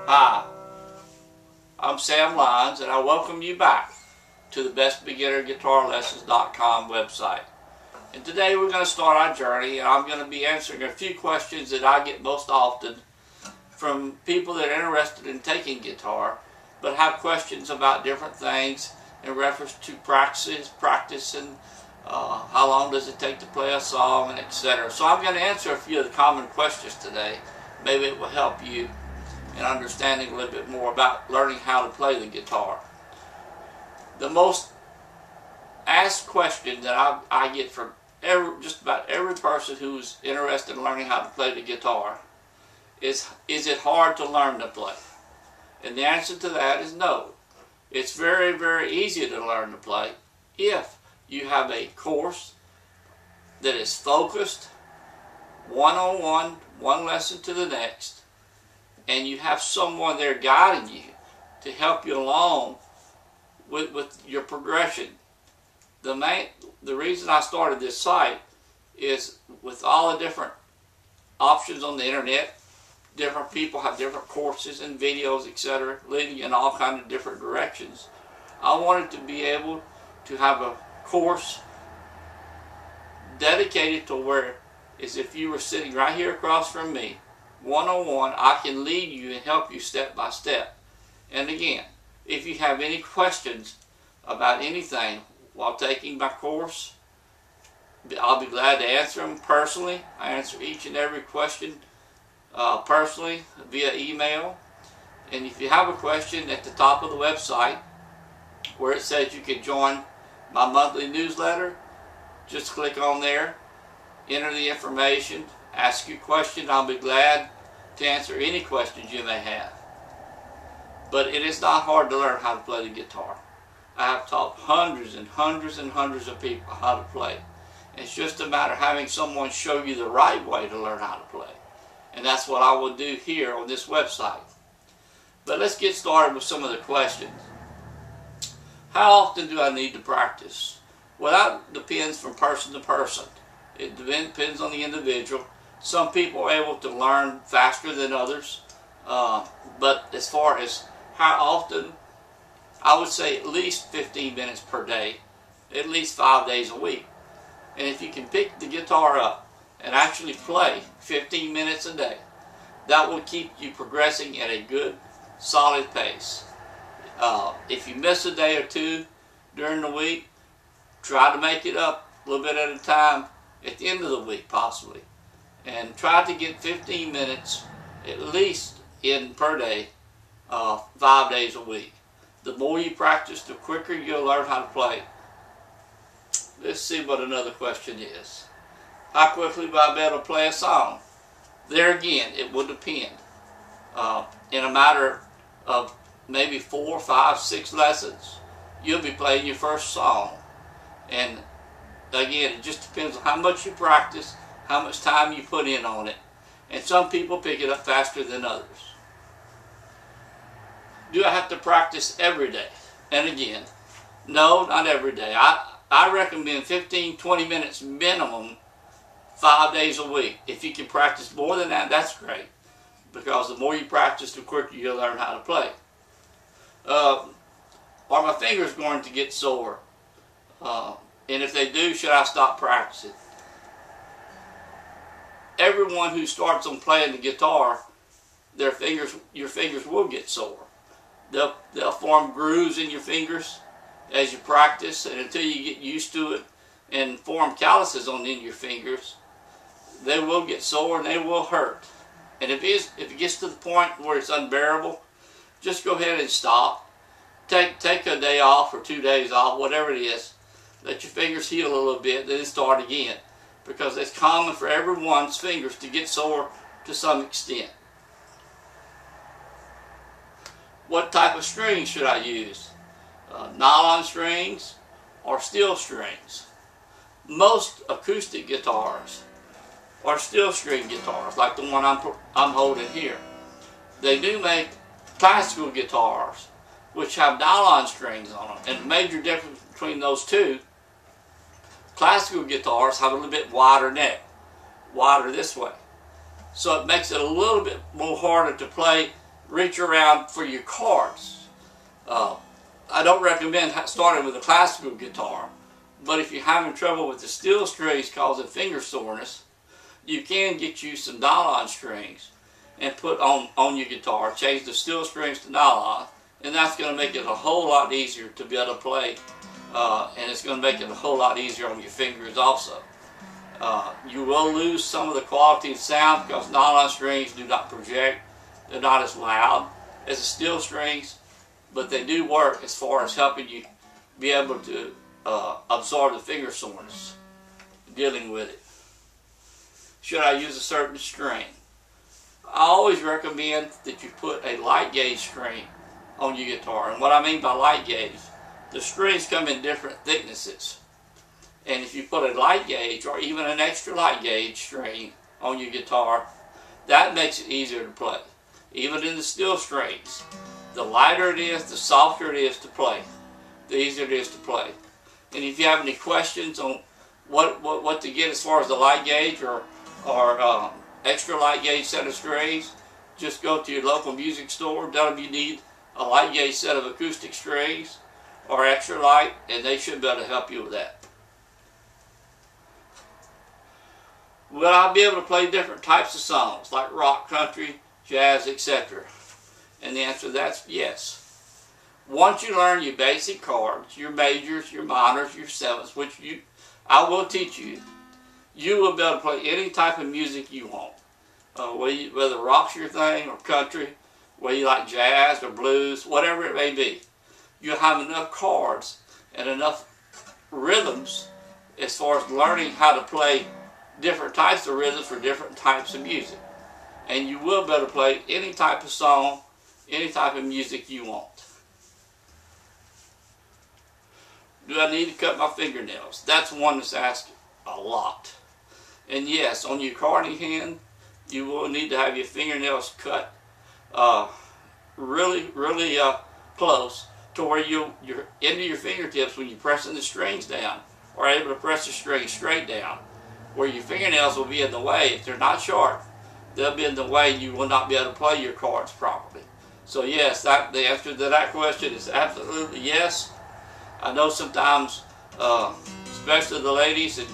Hi, I'm Sam Lyons, and I welcome you back to the bestbeginnerguitarlessons.com website. And today we're going to start our journey, and I'm going to be answering a few questions that I get most often from people that are interested in taking guitar, but have questions about different things in reference to practice and how long does it take to play a song, and etc. So I'm going to answer a few of the common questions today. Maybe it will help you in understanding a little bit more about learning how to play the guitar. The most asked question that I get from just about every person who's interested in learning how to play the guitar is it hard to learn to play? And the answer to that is no. It's very, very easy to learn to play if you have a course that is focused, one-on-one, one lesson to the next, and you have someone there guiding you to help you along with your progression. The reason I started this site is with all the different options on the internet, different people have different courses and videos, etc., leading in all kinds of different directions. I wanted to be able to have a course dedicated to where, as if you were sitting right here across from me, one-on-one, I can lead you and help you step by step. And again, if you have any questions about anything while taking my course, I'll be glad to answer them personally. I answer each and every question personally via email. And if you have a question, at the top of the website where it says you can join my monthly newsletter, just click on there, enter the information, ask your question. I'll be glad to answer any questions you may have. But it is not hard to learn how to play the guitar. I have taught hundreds and hundreds and hundreds of people how to play. It's just a matter of having someone show you the right way to learn how to play. And that's what I will do here on this website. But let's get started with some of the questions. How often do I need to practice? Well, that depends from person to person. It depends on the individual. Some people are able to learn faster than others. But as far as how often, I would say at least 15 minutes per day, at least 5 days a week. And if you can pick the guitar up and actually play 15 minutes a day, that will keep you progressing at a good, solid pace. If you miss a day or two during the week, try to make it up a little bit at a time at the end of the week possibly. And try to get 15 minutes at least in per day, 5 days a week. The more you practice, the quicker you'll learn how to play. Let's see what another question is. How quickly will I be able to play a song? There again, it will depend. In a matter of maybe 4, 5, 6 lessons, you'll be playing your first song. And again, it just depends on how much you practice, how much time you put in on it. And some people pick it up faster than others. Do I have to practice every day? And again, no, not every day. I recommend 15, 20 minutes minimum 5 days a week. If you can practice more than that, that's great. Because the more you practice, the quicker you'll learn how to play. Are my fingers going to get sore? And if they do, should I stop practicing? Everyone who starts on playing the guitar, your fingers will get sore. They'll form grooves in your fingers as you practice, and until you get used to it and form calluses on the end of your fingers, they will get sore and they will hurt. And if it gets to the point where it's unbearable, just go ahead and stop. Take a day off or 2 days off, whatever it is. Let your fingers heal a little bit, then start again. Because it's common for everyone's fingers to get sore to some extent. What type of strings should I use? Nylon strings or steel strings? Most acoustic guitars are steel string guitars, like the one I'm holding here. They do make classical guitars, which have nylon strings on them. And the major difference between those two, classical guitars have a little bit wider neck, wider this way. So it makes it a little bit more harder to play reach around for your cards. I don't recommend starting with a classical guitar, but if you're having trouble with the steel strings causing finger soreness, you can get you some nylon strings and put on your guitar, change the steel strings to nylon, and that's going to make it a whole lot easier to be able to play, and it's going to make it a whole lot easier on your fingers also. You will lose some of the quality of sound because nylon strings do not project. They're not as loud as the steel strings, but they do work as far as helping you be able to absorb the finger soreness, dealing with it. Should I use a certain string? I always recommend that you put a light gauge string on your guitar. And what I mean by light gauge, the strings come in different thicknesses. And if you put a light gauge or even an extra light gauge string on your guitar, that makes it easier to play. Even in the steel strings, the lighter it is, the softer it is to play, the easier it is to play. And if you have any questions on what to get as far as the light gauge or extra light gauge set of strings, just go to your local music store, tell them you need a light gauge set of acoustic strings or extra light, and they should be able to help you with that. Will I be able to play different types of songs like rock, country, jazz, etc.? And the answer to that's yes. Once you learn your basic chords, your majors, your minors, your sevenths, which I will teach you, you will be able to play any type of music you want. Whether rock's your thing or country, whether you like jazz or blues, whatever it may be. You'll have enough chords and enough rhythms as far as learning how to play different types of rhythms for different types of music. And you will be able to play any type of song, any type of music you want. Do I need to cut my fingernails? That's one that's asked a lot. And yes, on your accordion hand, you will need to have your fingernails cut really close to where your end of your fingertips, when you're pressing the strings down, are able to press the strings straight down, where your fingernails will be in the way. If they're not sharp, they'll be in the way. You will not be able to play your chords properly. So yes, the answer to that question is absolutely yes. I know sometimes, especially the ladies and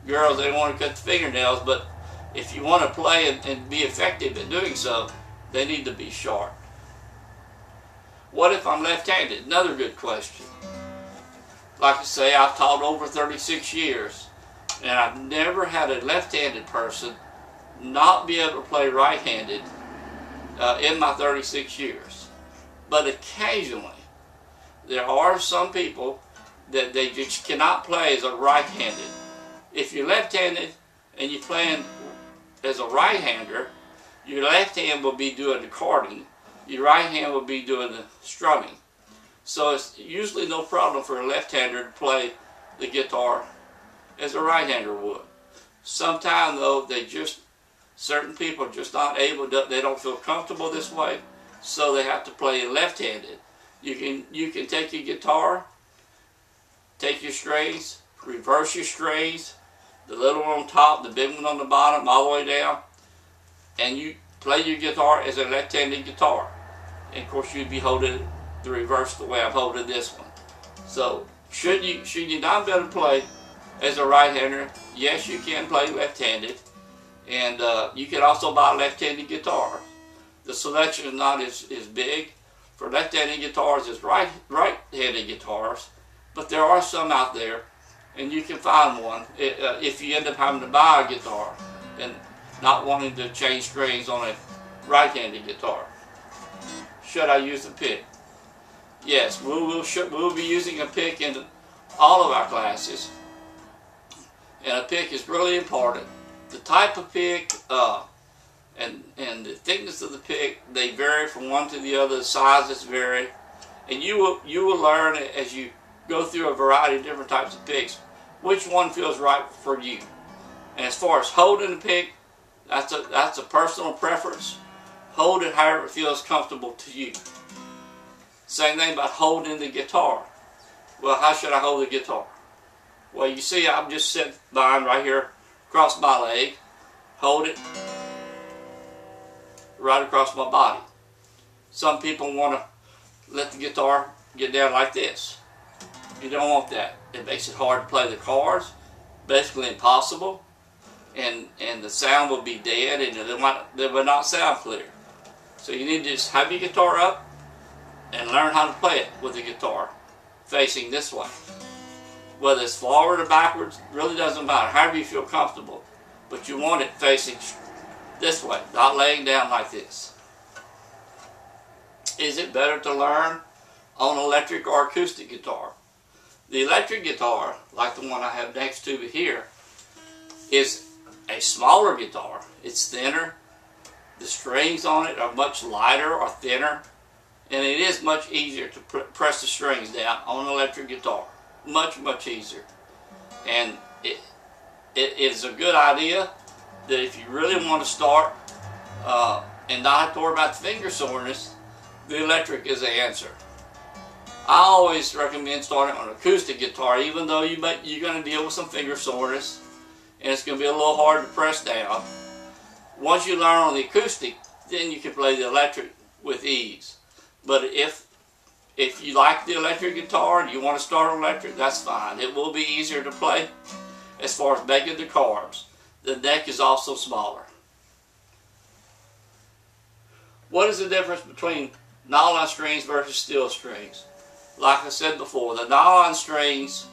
girls, they want to cut the fingernails, but if you want to play and be effective at doing so, they need to be sharp. What if I'm left-handed? Another good question. Like I say, I've taught over 36 years, and I've never had a left-handed person not be able to play right-handed in my 36 years. But occasionally, there are some people that they just cannot play as a right-handed. If you're left-handed and you're playing as a right-hander, your left hand will be doing the chording, your right hand will be doing the strumming. So it's usually no problem for a left-hander to play the guitar as a right-hander would. Sometimes though, certain people are just not able to, they don't feel comfortable this way, so they have to play left-handed. You can take your guitar, take your strings, reverse your strings, the little one on top, the big one on the bottom, all the way down, and you play your guitar as a left-handed guitar. And of course you'd be holding it the reverse the way I'm holding this one. So should you not be able to play as a right-hander? Yes, you can play left-handed, and you can also buy a left-handed guitar. The selection is not as big for left-handed guitars as right-handed guitars, but there are some out there, and you can find one if you end up having to buy a guitar and not wanting to change strings on a right-handed guitar. Should I use a pick? Yes, we'll be using a pick in all of our classes, and a pick is really important. The type of pick and the thickness of the pick, they vary from one to the other. The sizes vary, and you will learn as you go through a variety of different types of picks which one feels right for you. And as far as holding the pick, that's a personal preference. Hold it however it feels comfortable to you. Same thing about holding the guitar. Well, how should I hold the guitar? Well, you see, I'm just sitting behind right here, across my leg, hold it right across my body. Some people want to let the guitar get down like this. You don't want that. It makes it hard to play the chords, basically impossible, and the sound will be dead, and it will not sound clear. So you need to just have your guitar up and learn how to play it with the guitar facing this way. Whether it's forward or backwards, really doesn't matter, however you feel comfortable. But you want it facing this way, not laying down like this. Is it better to learn on electric or acoustic guitar? The electric guitar, like the one I have next to me here, is a smaller guitar. It's thinner. The strings on it are much lighter or thinner, and it is much easier to press the strings down on an electric guitar. Much, much easier. And it is a good idea that if you really want to start and not have to worry about finger soreness, the electric is the answer. I always recommend starting on an acoustic guitar, even though you're going to deal with some finger soreness and it's going to be a little hard to press down. Once you learn on the acoustic, then you can play the electric with ease. But if you like the electric guitar and you want to start on electric, that's fine. It will be easier to play as far as making the chords. The neck is also smaller. What is the difference between nylon strings versus steel strings? Like I said before, the nylon strings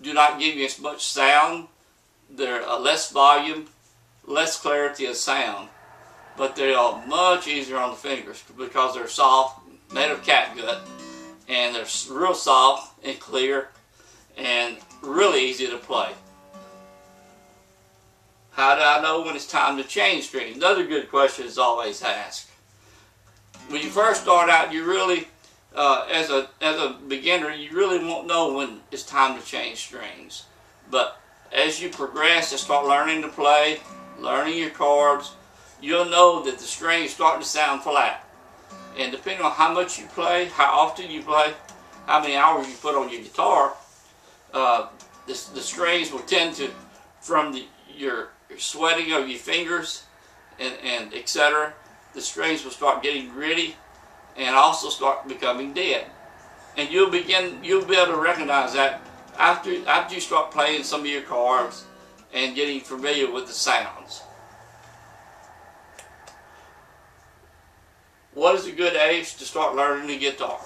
do not give you as much sound. They're less volume, less clarity of sound, but they are much easier on the fingers because they're soft, made of catgut, and they're real soft and clear and really easy to play. How do I know when it's time to change strings? Another good question is always asked. When you first start out, you really, as a beginner, you really won't know when it's time to change strings. But as you progress and start learning to play, learning your chords, you'll know that the strings start to sound flat. And depending on how much you play, how often you play, how many hours you put on your guitar, the strings will tend to, from your sweating of your fingers and etc., the strings will start getting gritty and also start becoming dead. And you'll be able to recognize that after you start playing some of your chords and getting familiar with the sounds. What is a good age to start learning the guitar?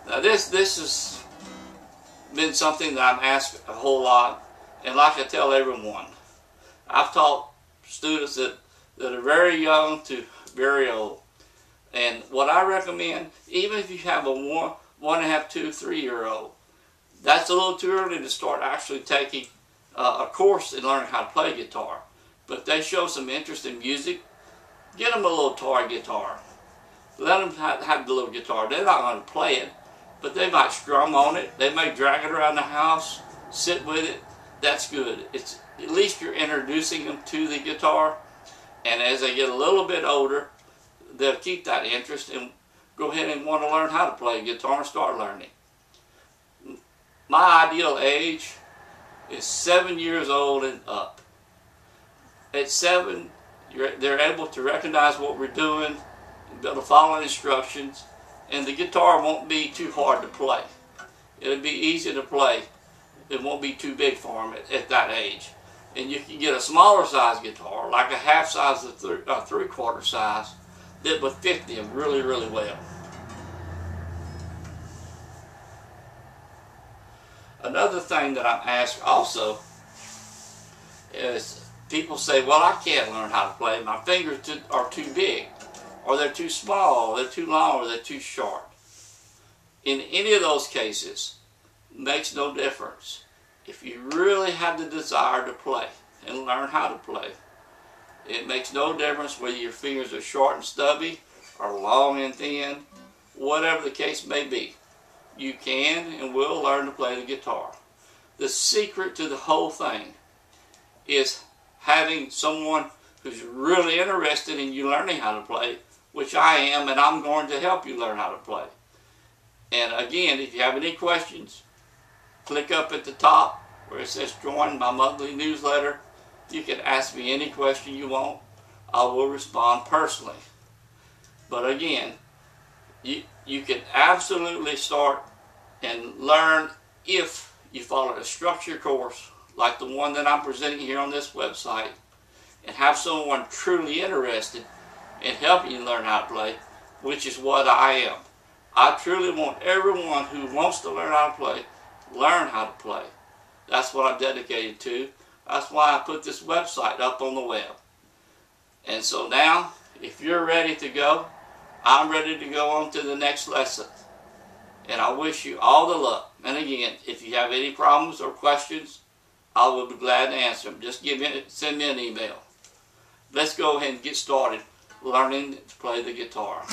Now this has been something that I'm asked a whole lot, and like I tell everyone, I've taught students that are very young to very old. And what I recommend, even if you have a 1.5, 2, 3-year-old, that's a little too early to start actually taking a course in learning how to play guitar. But if they show some interest in music, get them a little toy guitar. Let them have the little guitar. They're not going to play it, but they might strum on it. They may drag it around the house, sit with it. That's good. It's at least you're introducing them to the guitar. And as they get a little bit older, they'll keep that interest and go ahead and want to learn how to play guitar and start learning. My ideal age is 7 years old and up. At 7, they're able to recognize what we're doing, be able to follow instructions, and the guitar won't be too hard to play. It'll be easy to play. It won't be too big for them at that age. And you can get a smaller size guitar, like a half size to 3/4 size, that would fit them really, really well. Another thing that I'm asked also is people say, well, I can't learn how to play. My fingers are too big, or they're too small, or they're too long, or they're too short. In any of those cases, makes no difference. If you really have the desire to play and learn how to play, it makes no difference whether your fingers are short and stubby or long and thin, whatever the case may be. You can and will learn to play the guitar. The secret to the whole thing is having someone who's really interested in you learning how to play, which I am, and I'm going to help you learn how to play. And again, if you have any questions, click up at the top where it says join my monthly newsletter. You can ask me any question you want. I will respond personally. But again, You can absolutely start and learn if you follow a structured course like the one that I'm presenting here on this website, and have someone truly interested in helping you learn how to play, which is what I am. I truly want everyone who wants to learn how to play, learn how to play. That's what I'm dedicated to. That's why I put this website up on the web. And so now, if you're ready to go, I'm ready to go on to the next lesson. And I wish you all the luck. And again, if you have any problems or questions, I will be glad to answer them. Just send me an email. Let's go ahead and get started learning to play the guitar.